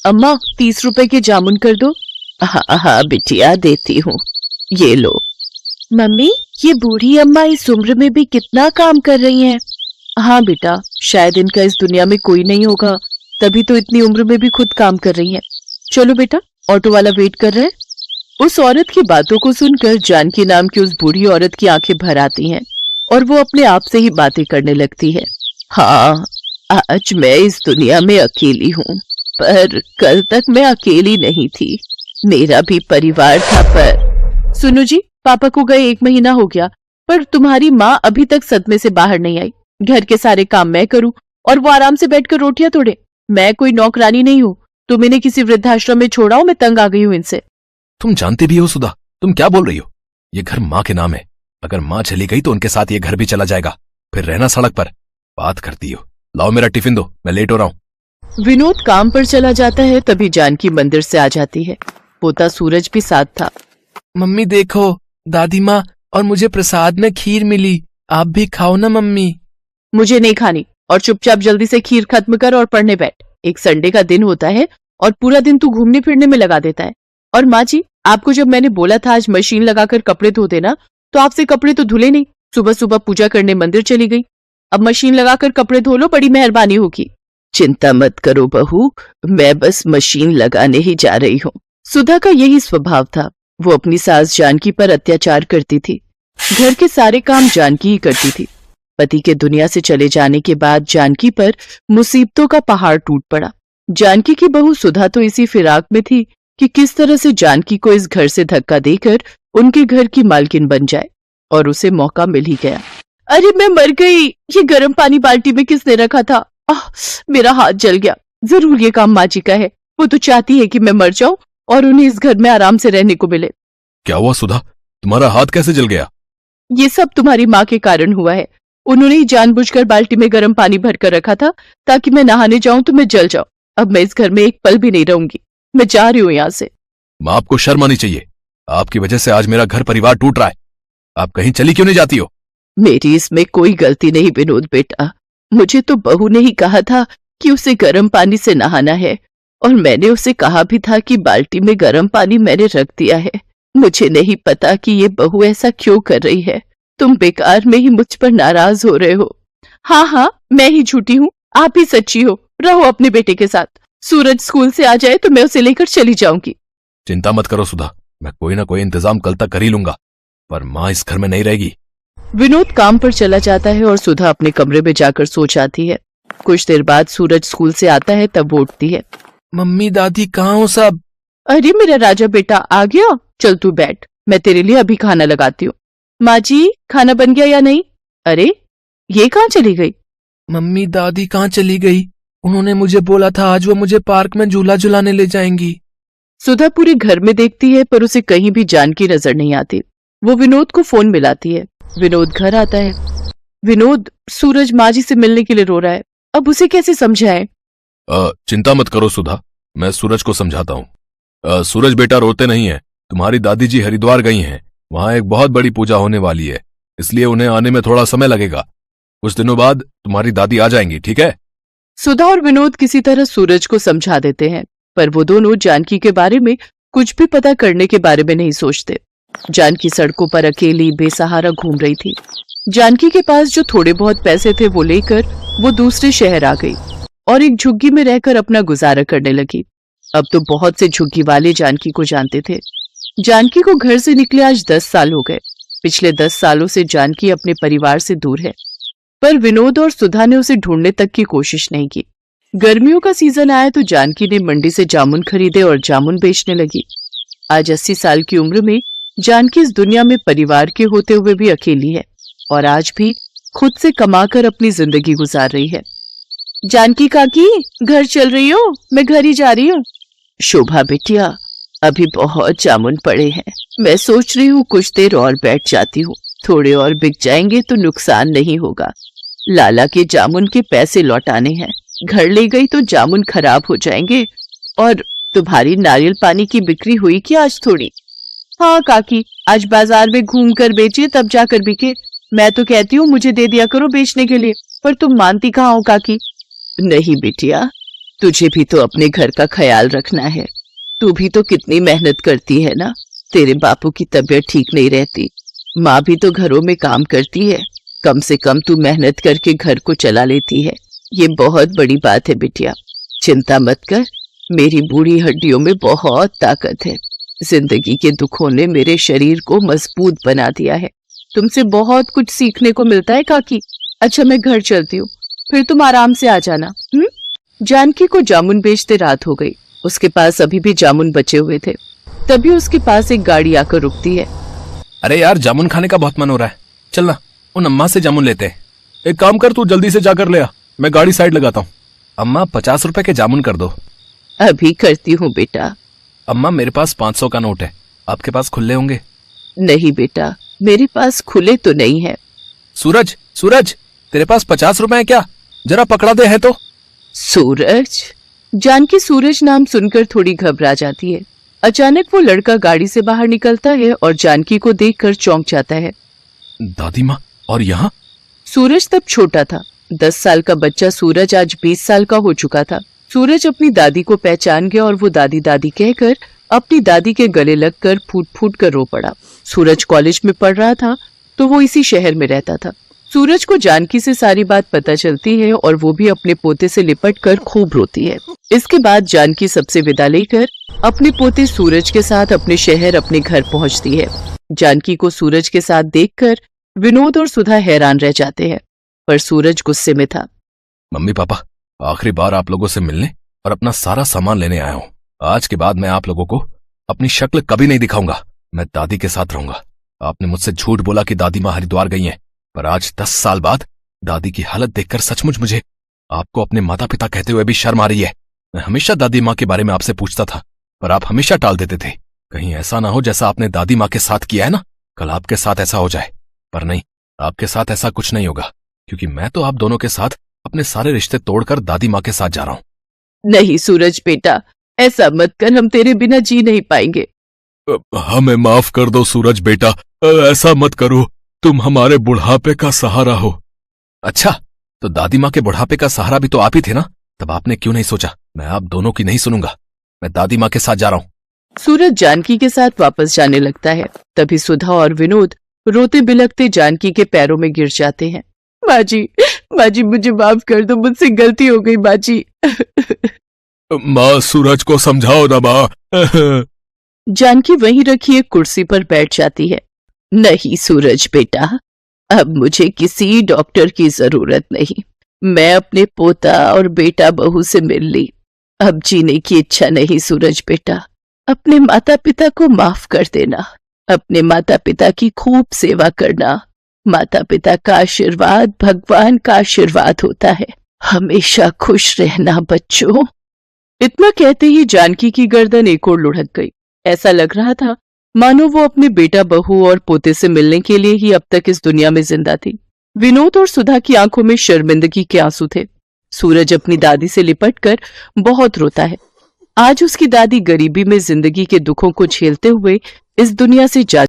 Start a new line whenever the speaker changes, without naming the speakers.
अम्मा 30 रुपए के जामुन कर दो। हाँ हाँ बिटिया देती हूँ, ये लो। मम्मी ये बूढ़ी अम्मा इस उम्र में भी कितना काम कर रही हैं। हाँ बेटा, शायद इनका इस दुनिया में कोई नहीं होगा, तभी तो इतनी उम्र में भी खुद काम कर रही हैं। चलो बेटा, ऑटो वाला वेट कर रहे हैं। उस औरत की बातों को सुनकर जानकी नाम की उस बूढ़ी औरत की आंखें भर आती हैं और वो अपने आप से ही बातें करने लगती है। हाँ, आज मैं इस दुनिया में अकेली हूँ, पर कल तक मैं अकेली नहीं थी, मेरा भी परिवार था। पर सुनो जी, पापा को गए 1 महीना हो गया, पर तुम्हारी माँ अभी तक सदमे से बाहर नहीं आई। घर के सारे काम मैं करूं और वो आराम से बैठकर रोटियां तोड़े। मैं कोई नौकरानी नहीं हूँ, तुम इन्हें किसी वृद्धाश्रम में छोड़ाओ, मैं तंग आ गई हूँ इनसे।
तुम जानती भी हो सुधा, तुम क्या बोल रही हो? ये घर माँ के नाम है, अगर माँ चली गई तो उनके साथ ये घर भी चला जाएगा, फिर रहना सड़क पर। बात करती हो। लाओ मेरा टिफिन दो, मैं लेट हो रहा हूँ।
विनोद काम पर चला जाता है, तभी जानकी मंदिर से आ जाती है। पोता सूरज भी साथ था।
मम्मी देखो, दादी माँ और मुझे प्रसाद में खीर मिली, आप भी खाओ ना मम्मी।
मुझे नहीं खानी, और चुपचाप जल्दी से खीर खत्म कर और पढ़ने बैठ। एक संडे का दिन होता है और पूरा दिन तू घूमने फिरने में लगा देता है। और माँ जी, आपको जब मैंने बोला था आज मशीन लगाकर कपड़े धो देना, तो आपसे कपड़े तो धुले नहीं, सुबह सुबह पूजा करने मंदिर चली गई। अब मशीन लगाकर कपड़े धो लो, बड़ी मेहरबानी होगी। चिंता मत करो बहू, मैं बस मशीन लगाने ही जा रही हूँ। सुधा का यही स्वभाव था, वो अपनी सास जानकी पर अत्याचार करती थी। घर के सारे काम जानकी ही करती थी। पति के दुनिया से चले जाने के बाद जानकी पर मुसीबतों का पहाड़ टूट पड़ा। जानकी की बहू सुधा तो इसी फिराक में थी कि किस तरह से जानकी को इस घर से धक्का देकर उनके घर की मालकिन बन जाए, और उसे मौका मिल ही गया। अरे मैं मर गई, ये गर्म पानी बाल्टी में किसने रखा था? मेरा हाथ जल गया। जरूर ये काम माँ जी का है, वो तो चाहती है कि मैं मर जाऊं और उन्हें इस घर में आराम से रहने को मिले।
क्या हुआ सुधा, तुम्हारा हाथ कैसे जल गया?
ये सब तुम्हारी माँ के कारण हुआ है। उन्होंने ही जानबूझकर बाल्टी में गर्म पानी भरकर रखा था ताकि मैं नहाने जाऊं तो मैं जल जाऊं। अब मैं इस घर में एक पल भी नहीं रहूंगी, मैं जा रही हूँ यहाँ से।
माँ, आपको शर्म आनी चाहिए, आपकी वजह से आज मेरा घर परिवार टूट रहा है। आप कहीं चली क्यों नहीं जाती हो?
मेरी इसमें कोई गलती नहीं विनोद बेटा, मुझे तो बहू ने ही कहा था कि उसे गर्म पानी से नहाना है, और मैंने उसे कहा भी था कि बाल्टी में गर्म पानी मैंने रख दिया है। मुझे नहीं पता कि ये बहू ऐसा क्यों कर रही है। तुम बेकार में ही मुझ पर नाराज हो रहे हो। हाँ हाँ, मैं ही झूठी हूँ, आप ही सच्ची हो। रहो अपने बेटे के साथ, सूरज स्कूल से आ जाए तो मैं उसे लेकर चली जाऊंगी।
चिंता मत करो सुधा, मैं कोई ना कोई इंतजाम कल तक कर ही लूंगा, पर माँ इस घर में नहीं रहेगी।
विनोद काम पर चला जाता है और सुधा अपने कमरे में जाकर सो जाती है। कुछ देर बाद सूरज स्कूल से आता है, तब वो उठती है।
मम्मी दादी कहाँ हो सब?
अरे मेरा राजा बेटा आ गया, चल तू बैठ, मैं तेरे लिए अभी खाना लगाती हूँ। माँ जी, खाना बन गया या नहीं? अरे ये कहाँ चली गई?
मम्मी दादी कहाँ चली गई? उन्होंने मुझे बोला था आज वो मुझे पार्क में झूला झुलाने ले जाएंगी।
सुधा पूरे घर में देखती है पर उसे कहीं भी जानकी नजर नहीं आती। वो विनोद को फोन मिलाती है। विनोद घर आता है। विनोद, सूरज माँ जी से मिलने के लिए रो रहा है, अब उसे कैसे समझाएं?
चिंता मत करो सुधा, मैं सूरज को समझाता हूँ। सूरज बेटा रोते नहीं है, तुम्हारी दादी जी हरिद्वार गई हैं, वहां एक बहुत बड़ी पूजा होने वाली है, इसलिए उन्हें आने में थोड़ा समय लगेगा। कुछ दिनों बाद तुम्हारी दादी आ जाएंगी, ठीक है?
सुधा और विनोद किसी तरह सूरज को समझा देते हैं, पर वो दोनों जानकी के बारे में कुछ भी पता करने के बारे में नहीं सोचते। जानकी सड़कों पर अकेली बेसहारा घूम रही थी। जानकी के पास जो थोड़े बहुत पैसे थे वो लेकर वो दूसरे शहर आ गई और एक झुग्गी में रहकर अपना गुजारा करने लगी। अब तो बहुत से झुग्गी वाले जानकी को जानते थे। जानकी को घर से निकले आज 10 साल हो गए। पिछले 10 सालों से जानकी अपने परिवार से दूर है, पर विनोद और सुधा ने उसे ढूंढने तक की कोशिश नहीं की। गर्मियों का सीजन आया तो जानकी ने मंडी से जामुन खरीदे और जामुन बेचने लगी। आज 80 साल की उम्र में जानकी इस दुनिया में परिवार के होते हुए भी अकेली है और आज भी खुद से कमाकर अपनी जिंदगी गुजार रही है। जानकी काकी, घर चल रही हो? मैं घर ही जा रही हूँ। शोभा बिटिया, अभी बहुत जामुन पड़े हैं, मैं सोच रही हूँ कुछ देर और बैठ जाती हूँ, थोड़े और बिक जाएंगे तो नुकसान नहीं होगा। लाला के जामुन के पैसे लौटाने हैं, घर ले गई तो जामुन खराब हो जाएंगे। और तुम्हारी नारियल पानी की बिक्री हुई क्या आज थोड़ी? हाँ काकी, आज बाजार में घूम कर बेचिए तब जाकर बिके। मैं तो कहती हूँ मुझे दे दिया करो बेचने के लिए, पर तुम मानती कहाँ हो काकी? नहीं बिटिया, तुझे भी तो अपने घर का ख्याल रखना है। तू भी तो कितनी मेहनत करती है ना। तेरे बापू की तबीयत ठीक नहीं रहती, माँ भी तो घरों में काम करती है। कम से कम तू मेहनत करके घर को चला लेती है, ये बहुत बड़ी बात है बिटिया। चिंता मत कर, मेरी बूढ़ी हड्डियों में बहुत ताकत है। जिंदगी के दुखों ने मेरे शरीर को मजबूत बना दिया है। तुमसे बहुत कुछ सीखने को मिलता है काकी। अच्छा मैं घर चलती हूँ, फिर तुम आराम से आ जाना। जानकी को जामुन बेचते रात हो गई। उसके पास अभी भी जामुन बचे हुए थे। तभी उसके पास एक गाड़ी आकर रुकती है।
अरे यार, जामुन खाने का बहुत मन हो रहा है, चल ना उन अम्मा से जामुन लेते हैं।
एक काम कर, तू जल्दी से जाकर ले आ, मैं गाड़ी साइड लगाता हूँ।
अम्मा 50 रुपए के जामुन कर दो।
अभी करती हूँ बेटा।
अम्मा मेरे पास 500 का नोट है, आपके पास खुले होंगे?
नहीं बेटा, मेरे पास खुले तो नहीं है।
सूरज, सूरज, तेरे पास 50 रुपए है क्या? जरा पकड़ा दे है तो।
सूरज। जानकी सूरज नाम सुनकर थोड़ी घबरा जाती है। अचानक वो लड़का गाड़ी से बाहर निकलता है और जानकी को देखकर चौंक जाता है।
दादी माँ, और यहाँ?
सूरज तब छोटा था। 10 साल का बच्चा सूरज आज 20 साल का हो चुका था। सूरज अपनी दादी को पहचान गया और वो दादी दादी कहकर अपनी दादी के गले लगकर फूट फूट कर रो पड़ा। सूरज कॉलेज में पढ़ रहा था तो वो इसी शहर में रहता था। सूरज को जानकी से सारी बात पता चलती है और वो भी अपने पोते से लिपट कर खूब रोती है। इसके बाद जानकी सबसे विदा लेकर अपने पोते सूरज के साथ अपने शहर अपने घर पहुंचती है। जानकी को सूरज के साथ देखकर विनोद और सुधा हैरान रह जाते हैं, पर सूरज गुस्से में था।
मम्मी पापा, आखिरी बार आप लोगों से मिलने और अपना सारा सामान लेने आया हूँ। आज के बाद मैं आप लोगों को अपनी शक्ल कभी नहीं दिखाऊंगा। मैं दादी के साथ रहूंगा। आपने मुझसे झूठ बोला कि दादी माँ हरिद्वार गई हैं, पर आज 10 साल बाद दादी की हालत देखकर सचमुच मुझे आपको अपने माता पिता कहते हुए भी शर्म आ रही है। मैं हमेशा दादी माँ के बारे में आपसे पूछता था, पर आप हमेशा टाल देते थे। कहीं ऐसा ना हो जैसा आपने दादी माँ के साथ किया है ना, कल आपके साथ ऐसा हो जाए। पर नहीं, आपके साथ ऐसा कुछ नहीं होगा, क्योंकि मैं तो आप दोनों के साथ अपने सारे रिश्ते तोड़कर दादी माँ के साथ जा रहा हूँ।
नहीं सूरज बेटा, ऐसा मत कर, हम तेरे बिना जी नहीं पाएंगे।
हमें माफ कर दो सूरज बेटा, ऐसा मत करो। तुम हमारे बुढ़ापे का सहारा हो।
अच्छा, तो दादी माँ के बुढ़ापे का सहारा भी तो आप ही थे ना? तब आपने क्यों नहीं सोचा मैं आप दोनों की नहीं सुनूंगा, मैं दादी माँ के साथ जा रहा हूँ।
सूरज जानकी के साथ वापस जाने लगता है। तभी सुधा और विनोद रोते बिलखते जानकी के पैरों में गिर जाते हैं। माँ जी मुझे माफ कर दो, मुझसे गलती हो गई माँ जी।
माँ, सूरज को समझाओ ना माँ।
जानकी वहीं रखी एक कुर्सी पर बैठ जाती है। नहीं सूरज बेटा, अब मुझे किसी डॉक्टर की जरूरत नहीं। मैं अपने पोता और बेटा बहू से मिल ली। अब जीने की इच्छा नहीं सूरज बेटा। अपने माता पिता को माफ कर देना। अपने माता पिता की खूब सेवा करना। माता पिता का आशीर्वाद भगवान का आशीर्वाद होता है। हमेशा खुश रहना बच्चों। इतना कहते ही जानकी की गर्दन एक ओर लुढ़क गई। ऐसा लग रहा था मानो वो अपने बेटा बहू और पोते से मिलने के लिए ही अब तक इस दुनिया में जिंदा थी। विनोद और सुधा की आंखों में शर्मिंदगी के आंसू थे। सूरज अपनी दादी से लिपटकर बहुत रोता है। आज उसकी दादी गरीबी में जिंदगी के दुखों को झेलते हुए इस दुनिया से जा